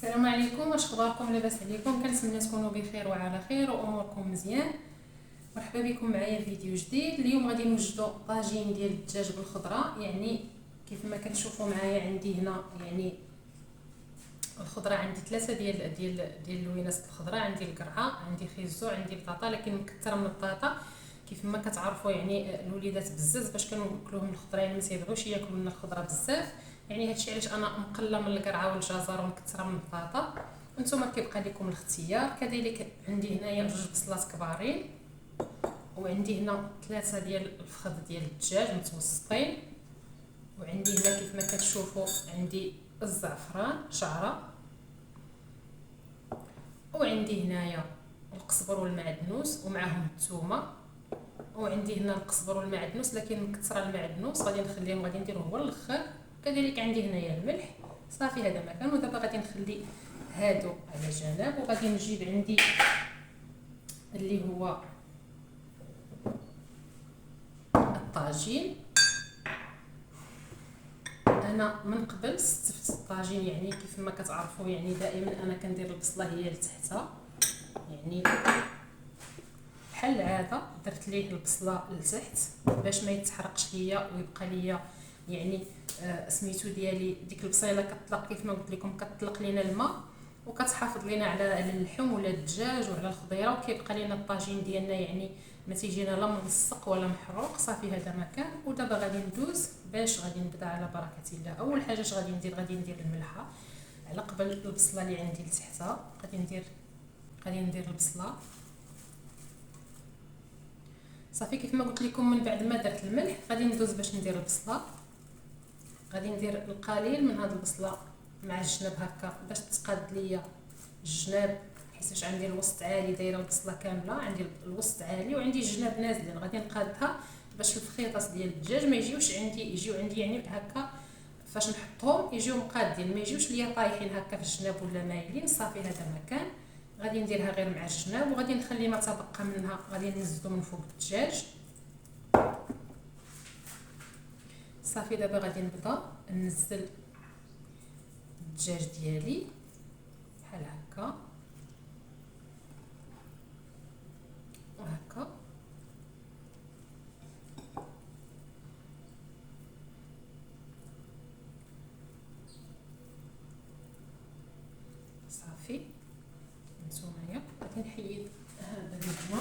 السلام عليكم، واش اخباركم؟ لاباس عليكم؟ كنتمنى تكونوا بخير وعلى خير واموركم مزيان. مرحبا بكم معايا في فيديو جديد. اليوم غادي نوجدوا طاجين ديال الدجاج بالخضره. يعني كيف ما كتشوفوا معايا عندي هنا يعني الخضره، عندي ثلاثه ديال اللوينات الخضراء. عندي القرعه، عندي خيزو، عندي بطاطا، لكن مكثره من البطاطا. كيف ما كتعرفوا يعني الوليدات بزاف باش كنوكلوهم الخضره، يعني ما تيبغيوش ياكلوا لنا الخضره مزيان. يعني هادشي علاش انا مقله من القرعه والجزر ومكثره من البطاطا. نتوما كيبقى لكم الاختيار. كذلك عندي هنايا جوج بصلات كبارين، وعندي هنا ثلاثه ديال الفخذ ديال الدجاج متوسطين، وعندي هنا كيف ما كتشوفوا عندي الزعفران شعره، وعندي هنايا القزبر والمعدنوس ومعهم الثومه، وعندي هنا القزبر والمعدنوس لكن مكثره المعدنوس غادي نخليهم، غادي نديرو هو الاخر. كذلك عندي هنايا الملح. صافي هذا مكان. ودابا غادي نخلي هادو على جنب، وغادي نجيب عندي اللي هو الطاجين. انا من قبل استفت الطاجين، يعني كيف ما كتعرفوا يعني دائما انا كندير البصله هي لتحتها، يعني بحال العاده درت ليه البصله لتحت باش ما يتحرقش ليا ويبقى ليا يعني سميتو ديالي ديك البصيله كتطلق كيف ما قلت لكم، كتطلق لينا الماء وكتحافظ لينا على اللحم ولا الدجاج وعلى الخضيره، وكيبقى لينا الطاجين ديالنا يعني ما تيجينا لا ملصق ولا محروق. صافي هذا مكان. ودابا غادي ندوز باش غادي نبدا على بركه الله. اول حاجه اش غادي ندير الملحه على قبل البصله اللي عندي لتحتها. غادي ندير البصله. صافي كيف ما قلت لكم من بعد ما درت الملح غادي ندوز باش ندير البصله. غادي ندير القليل من هاد البصله مع الجناب هكا باش تقاد ليا الجناب، حيت عندي الوسط عالي، دايره البصله كامله عندي الوسط عالي وعندي الجناب نازلين. غادي نقادها باش الفخيطات ديال الدجاج ما يجيوش عندي، يجيو عندي يعني هكا فاش نحطهم يجيو مقادين، ما يجيوش ليا طايحين هكا في الجناب ولا مايلين. صافي هذا مكان. غادي نديرها غير مع الجناب وغادي نخلي ما تبقى منها غادي ننزلو من فوق الدجاج. صافي دابا غادي نبدا ننزل الدجاج ديالي بحال هكا وهكا. صافي نتوما غادي نحيد هذا اللي هنا.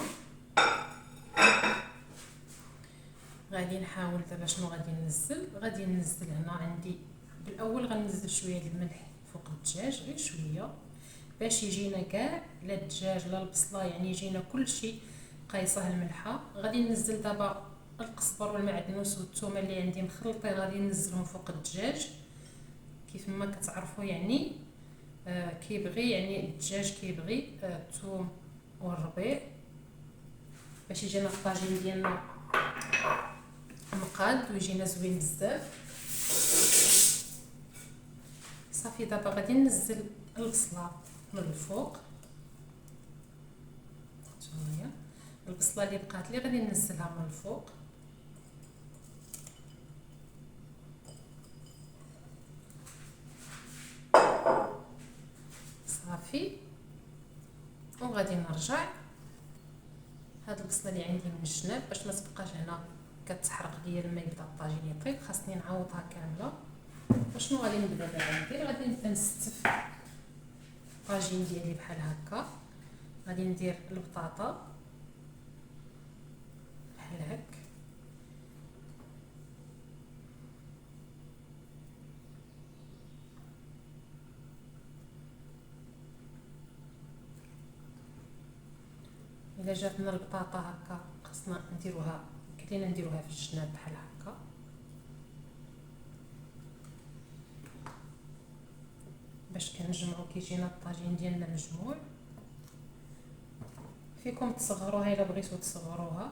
غادي نحاول دابا شنو غادي ننزل هنا عندي بالاول غننزل شويه الملح فوق الدجاج غير شويه باش يجينا كاع لا الدجاج لا البصله، يعني يجينا كلشي قايصه الملحه. غادي ننزل دابا القزبر والمعدنوس والثومه اللي عندي مخلطين، غادي ننزلهم فوق الدجاج. كيف ما كتعرفوا يعني كيبغي يعني الدجاج كيبغي الثوم والربيع باش يجينا الطاجين ديالنا مقاد ويجينا زوين بزاف. صافي دابا غادي ننزل البصله من الفوق. نتوما البصله اللي بقات لي غادي ننزلها من الفوق. صافي وغادي نرجع هاد البصله اللي عندي من الجناب باش ما تبقاش هنا كتحرق ليا لما يبدا الطاجين يطيب. خاصني نعوضها كامله. وشنو غادي نبدا دابا ندير؟ غادي نبدا نستف الطاجين ديالي بحال هكا. غادي ندير البطاطا بحال هكا، الا جاتنا البطاطا هكا خاصنا نديروها كلينا نديروها في الجناب بحال هكا باش كنجمعو كيجينا الطاجين ديالنا مجموع. فيكم تصغروها الا بغيتو تصغروها.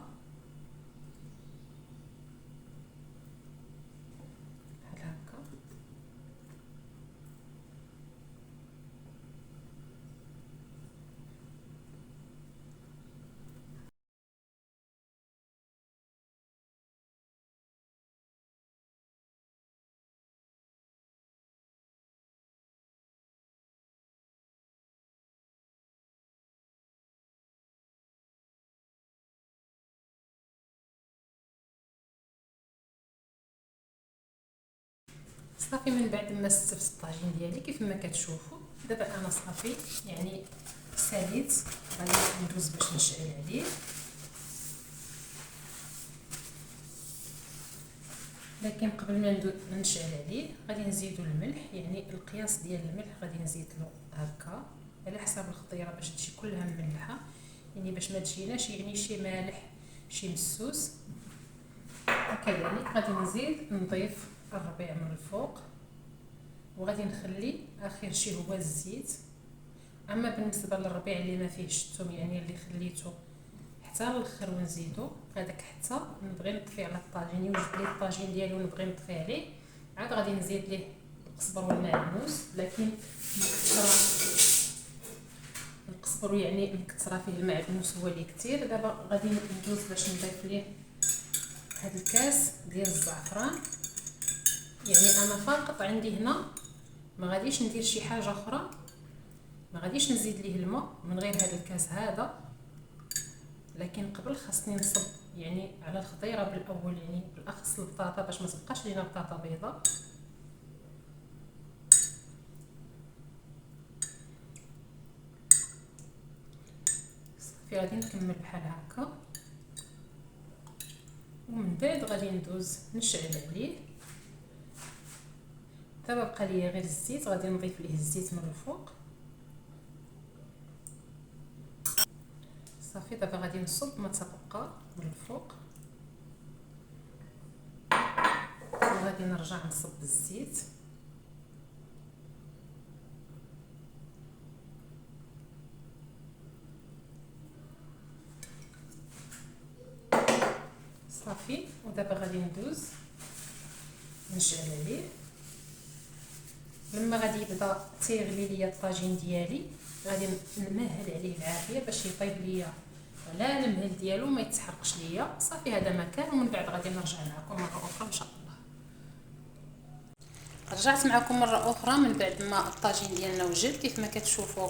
صافي من بعد ما استفت الطاجين ديالي كيف ما كتشوفوا. دابا انا صافي يعني ساليت، غادي ندوز باش نشعل عليه. لكن قبل ما نشعل عليه غادي نزيدو الملح، يعني القياس ديال الملح غادي نزيد له هكا على حساب الخضيره باش تجي كلها مملحه، يعني باش ما تجيناش يعني شي مالح شي مسوس. وكذلك غادي نزيد نضيف الربيع من الفوق، وغادي نخلي اخر شيء هو الزيت. اما بالنسبه للربيع اللي ما فيهش الثوم يعني اللي خليته حتى الاخر ونزيدو هذاك حتى نبغي نطفي على الطاجين، يوجد لي الطاجين ديالي ونبغي نطفي عليه، عاد غادي نزيد ليه القزبر والمعدنوس. لكن القزبر يعني مكثره فيه المعدنوس هو اللي كثير. دابا غادي ندوز باش نضيف ليه هاد الكاس ديال الزعفران. يعني انا فقط عندي هنا ما غاديش ندير شي حاجه اخرى، ما غاديش نزيد ليه الماء من غير هذا الكاس هذا. لكن قبل خاصني نصب يعني على الخضيره بالاول، يعني بالاخص البطاطا باش ما تبقاش لينا بطاطا بيضاء. صافي غادي نكمل بحال هكا، ومن بعد غادي ندوز نشعل عليه. دابا بقى ليا غير الزيت، غادي نضيف ليه الزيت من الفوق. صافي دابا غادي نصب ما تبقى من الفوق، وغادي نرجع نصب الزيت. صافي ودابا غادي ندوز نشعل عليه. لما غادي يبدا تيغلي ليا الطاجين ديالي غادي نمهل عليه العافيه باش يطيب ليا على المهل ديالو ما يتحرقش ليا. صافي هذا مكان، ومن بعد غادي نرجع معكم مره اخرى ان شاء الله. رجعت معكم مره اخرى من بعد ما الطاجين ديالنا وجد. كيف ما كتشوفوا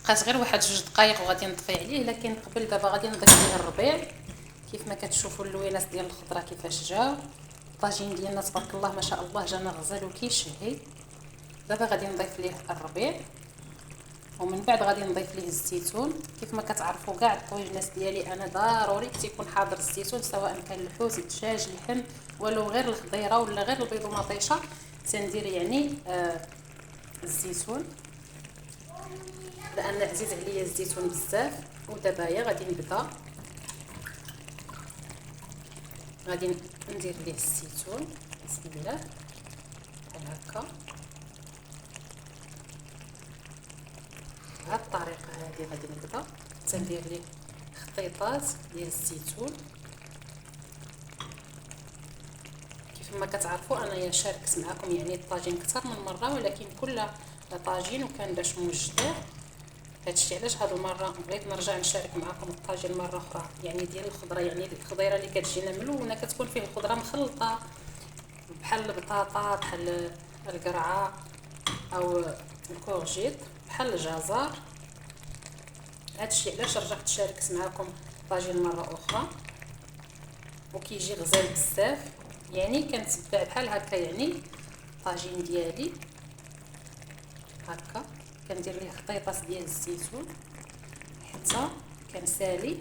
بقات غير واحد 2 دقائق وغادي نطفي عليه. لكن قبل دابا غادي نضيف ليه الربيع. كيف ما كتشوفوا اللوينات ديال الخضره كيفاش جاو. الطاجين ديالنا تبارك الله ما شاء الله جانا غزال وكيشهي. دابا غادي نضيف ليه الربيع، ومن بعد غادي نضيف ليه الزيتون. كيف ما كتعرفوا كاع الطويجنات ديالي انا ضروري تيكون حاضر الزيتون، سواء كان الحوت الدجاج اللحم ولو غير الخضيره ولا غير البيض ومطيشه تندير يعني الزيتون، لان عزيز عليا الزيتون بزاف. ودابا يا غادي نبدا غادي ندير ليه الزيتون بسم الله بحال هكا بهذه الطريقه هذه. غادي نبدا تندير ليه خطيطات ديال الزيتون. كيف ما كتعرفوا انايا شاركت معكم يعني الطاجين اكثر من مره، ولكن كل طاجين وكان باش موجده. هادشي علاش هاد المره بغيت نرجع نشارك معكم الطاجين مره اخرى، يعني ديال الخضره، يعني الخضيره اللي كتجينا ملونه كتكون فيه الخضره مخلطه بحال البطاطا بحال القرعه او الكورجيت بحال الجزر. هادشي علاش رجعت شاركت معكم الطاجين مره اخرى، وكيجي غزال بزاف. يعني كنتبع بحال هكا يعني الطاجين ديالي هكا كندير ليه خطيطات ديال الزيتون حتى كنسالي.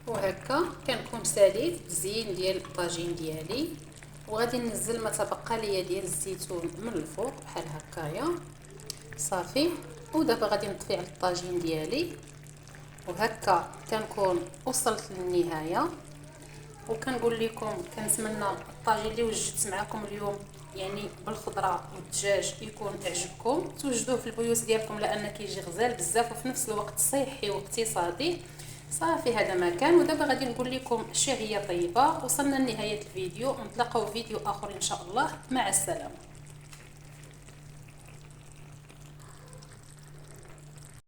وهكا كنكون ساليت مزيان ديال الطاجين ديالي، وغادي ننزل ما تبقى ليا ديال الزيتون من الفوق بحال هكايا. صافي ودابا غادي نطفي على الطاجين ديالي، وهكا كنكون وصلت للنهايه. وكنقول لكم كنتمنى الطاجين اللي وجدت معكم اليوم يعني بالخضره والدجاج يكون عجبكم، توجدوه في البيوت ديالكم لان كيجي غزال بزاف وفي نفس الوقت صحي واقتصادي. صافي هذا ما كان. ودابا غادي نقول لكم شهيه طيبه. وصلنا لنهايه الفيديو، نتلاقاو في فيديو اخر ان شاء الله. مع السلامه.